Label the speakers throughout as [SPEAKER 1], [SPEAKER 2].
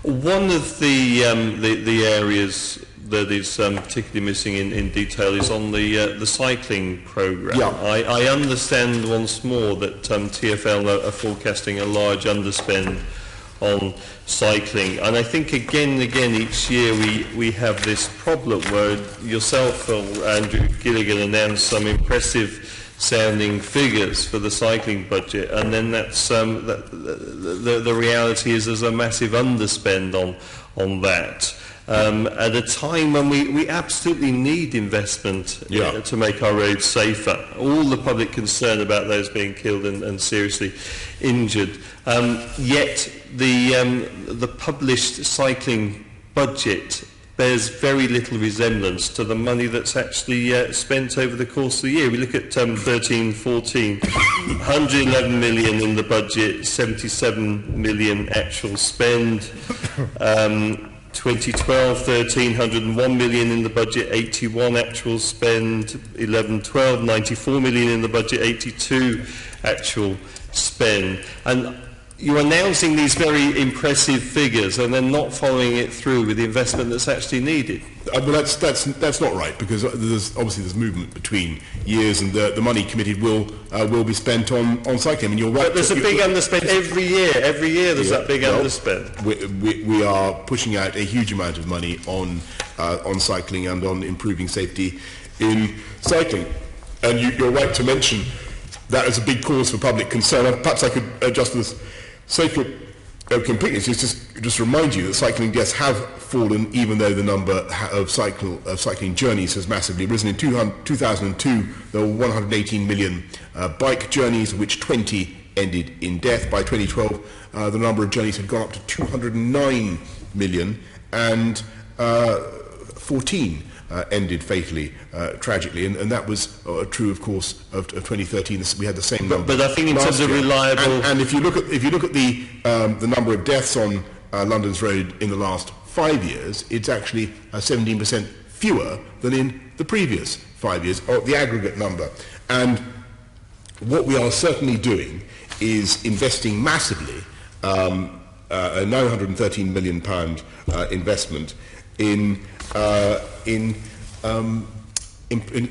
[SPEAKER 1] One of the areas that is particularly missing in detail is on the cycling programme.
[SPEAKER 2] Yeah.
[SPEAKER 1] I understand once more that TfL are forecasting a large underspend on cycling, and I think again and again each year we have this problem where yourself or Andrew Gilligan announced some impressive sounding figures for the cycling budget, and then that's the reality is there's a massive underspend on that. At a time when we absolutely need investment to make our roads safer. All the public concern about those being killed and seriously injured. Yet the published cycling budget bears very little resemblance to the money that's actually spent over the course of the year. We look at 13-14, 111 million in the budget, 77 million actual spend. 2012-13, 101 million in the budget, 81 actual spend. 11-12, 94 million in the budget, 82 actual spend. And you're announcing these very impressive figures and then not following it through with the investment that's actually needed.
[SPEAKER 2] Well, that's not right, because there's movement between years, and the money committed will be spent on cycling. I mean, you're right.
[SPEAKER 1] But there's a big underspend every year. Every year there's that big underspend.
[SPEAKER 2] We are pushing out a huge amount of money on cycling and on improving safety in cycling. And you're right to mention that as a big cause for public concern. Perhaps I could just for the sake of completeness, just remind you that cycling deaths have fallen, even though the number of cycling journeys has massively risen. In 2002, there were 118 million bike journeys, of which 20 ended in death. By 2012, the number of journeys had gone up to 209 million, and 14 ended fatally, tragically, and that was true, of course, of 2013. We had the same number.
[SPEAKER 1] But I think in terms of reliable,
[SPEAKER 2] and if you look at the number of deaths on London's road in the last 5 years, it's actually 17% fewer than in the previous 5 years, or the aggregate number. And what we are certainly doing is investing massively, a £913 million investment in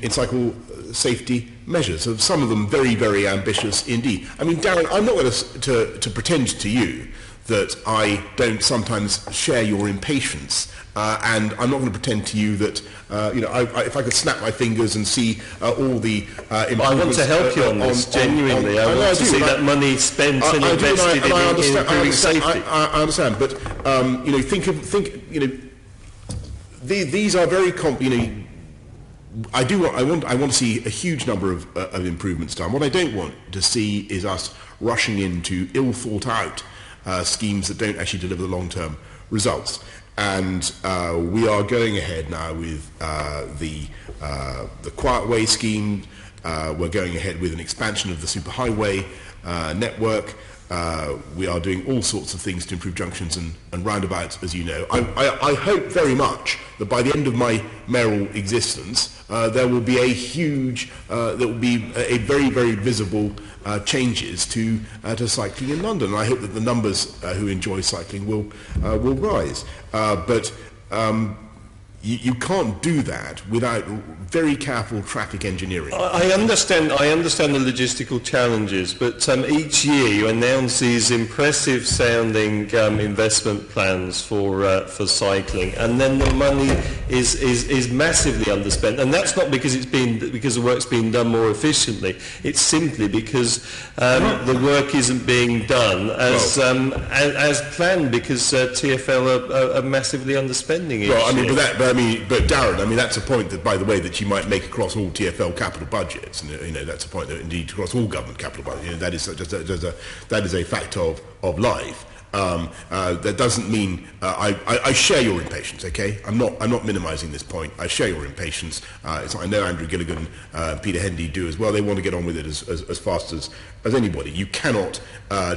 [SPEAKER 2] cycle safety measures. So some of them very, very ambitious indeed. I mean, Darren, I'm not going to pretend to you that I don't sometimes share your impatience, and I'm not going to pretend to you that if I could snap my fingers and see all the improvements. I
[SPEAKER 1] want to help you on this, genuinely. I want to see that money spent and invested in improving safety.
[SPEAKER 2] I understand, but these are very I want to see a huge number of improvements done. What I don't want to see is us rushing into ill thought out schemes that don't actually deliver the long-term results. And we are going ahead now with the Quiet Way scheme. We're going ahead with an expansion of the superhighway network. We are doing all sorts of things to improve junctions and roundabouts, as you know. I hope very much that by the end of my mayoral existence, there will be a very, very visible changes to cycling in London. And I hope that the numbers who enjoy cycling will rise. But you can't do that without very careful traffic engineering.
[SPEAKER 1] I understand the logistical challenges, but each year you announce these impressive sounding investment plans for cycling, and then the money is massively underspent. And that's not because the work's being done more efficiently. It's simply because the work isn't being done as planned, because TfL are massively underspending it.
[SPEAKER 2] Well, but Darren, that's a point that, by the way, that you might make across all TfL capital budgets, and that's a point that indeed across all government capital budgets. That is a fact of life. That doesn't mean I share your impatience. Okay, I'm not minimising this point. I share your impatience. I know Andrew Gilligan, Peter Hendy do as well. They want to get on with it as fast as anybody. You cannot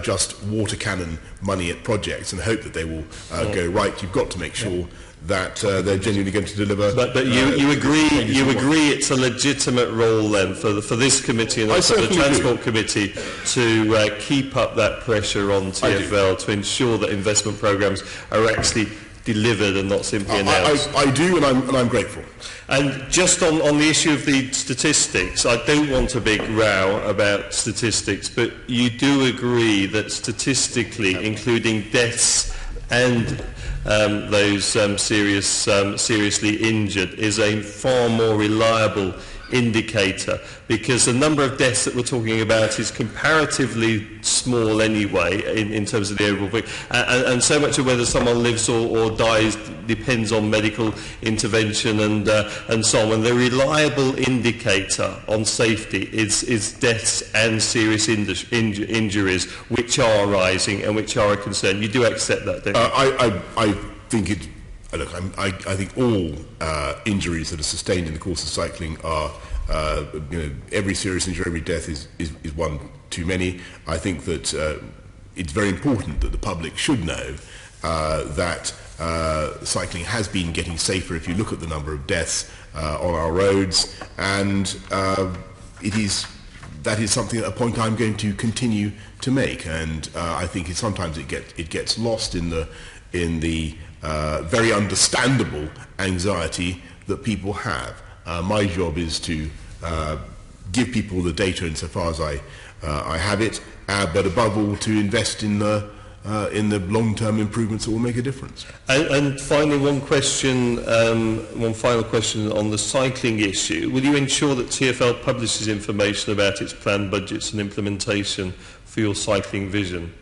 [SPEAKER 2] just water cannon money at projects and hope that they will go right. You've got to make sure that they're genuinely going to deliver.
[SPEAKER 1] But you agree it's a legitimate role then for this committee and also the Transport Committee to keep up that pressure on TfL to ensure that investment programmes are actually delivered and not simply announced.
[SPEAKER 2] I do, and I'm grateful.
[SPEAKER 1] And just on the issue of the statistics, I don't want a big row about statistics, but you do agree that statistically, including deaths and those seriously injured, is a far more reliable indicator, because the number of deaths that we're talking about is comparatively small anyway in terms of the overall picture, and so much of whether someone lives or dies depends on medical intervention and so on. And the reliable indicator on safety is deaths and serious injuries, which are rising and which are a concern. You do accept that, don't you?
[SPEAKER 2] I think it. Look, I think all injuries that are sustained in the course of cycling are, every serious injury, every death is one too many. I think that it's very important that the public should know that cycling has been getting safer if you look at the number of deaths on our roads, and that is something at a point I'm going to continue to make. And I think sometimes it gets lost in the very understandable anxiety that people have. My job is to give people the data insofar as I have it, but above all to invest in the long-term improvements that will make a difference.
[SPEAKER 1] And finally, one final question on the cycling issue. Will you ensure that TfL publishes information about its planned budgets and implementation for your cycling vision?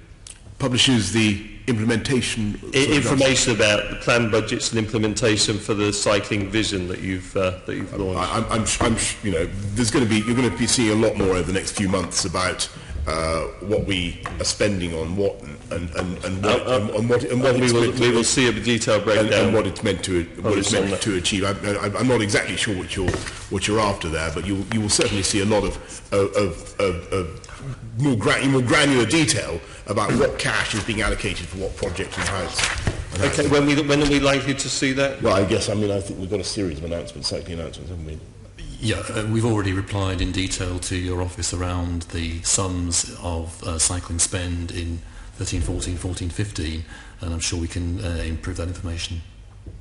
[SPEAKER 2] Publishes the information
[SPEAKER 1] about the planned budgets and implementation for the cycling vision that you've launched.
[SPEAKER 2] You're going to be seeing a lot more over the next few months about what we are spending on what
[SPEAKER 1] we will see a detailed breakdown
[SPEAKER 2] and what it's meant to achieve. I'm not exactly sure what you're after there, but you will certainly see a lot of more granular detail about what cash is being allocated for what project and how it's...
[SPEAKER 1] Okay, when are we likely to see that?
[SPEAKER 2] Well, I think we've got a series of announcements, cycling announcements, haven't we?
[SPEAKER 3] Yeah, we've already replied in detail to your office around the sums of cycling spend in 13-14, 14-15, and I'm sure we can improve that information.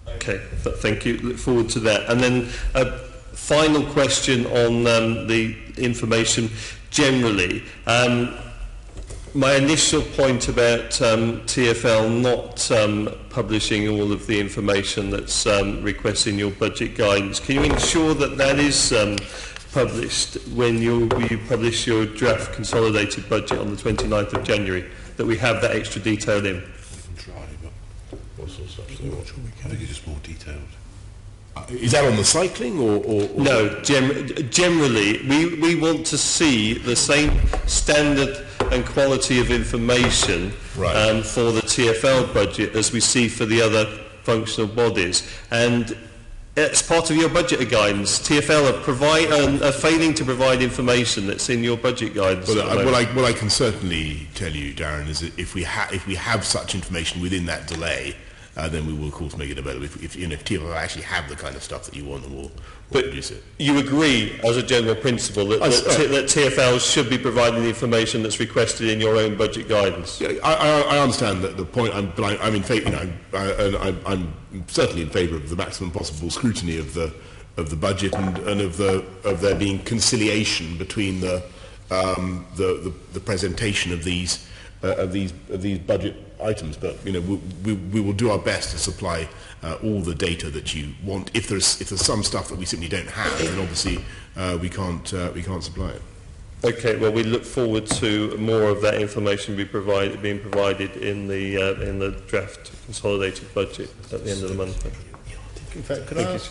[SPEAKER 1] Okay, thank you. Look forward to that. And then a final question on the information generally. My initial point about TfL not publishing all of the information that's requested in your budget guidance, can you ensure that is published when you publish your draft consolidated budget on the 29th of January, that we have that extra detail in?
[SPEAKER 4] We can try, but what sort of stuff do you want? I think it's just more detailed.
[SPEAKER 2] Is that on the cycling or?
[SPEAKER 1] No, generally we want to see the same standard and quality of information for the TfL budget as we see for the other functional bodies, and it's part of your budget guidance. TfL are failing to provide information that's in your budget guidance.
[SPEAKER 2] Well, what I can certainly tell you, Darren, is that if we have such information within that delay, then we will of course make it available. If TfL actually have the kind of stuff that you want, then we'll produce it.
[SPEAKER 1] You agree, as a general principle, that TfL should be providing the information that's requested in your own budget guidance?
[SPEAKER 2] Yeah, I understand the point, but I'm in favour. I'm certainly in favour of the maximum possible scrutiny of the budget and of there being conciliation between the presentation of these budget items, but we will do our best to supply all the data that you want. If there's some stuff that we simply don't have, then obviously we can't supply it.
[SPEAKER 1] Okay, well, we look forward to more of that information being provided in the draft consolidated budget at the end of the month.
[SPEAKER 2] In fact, could I ask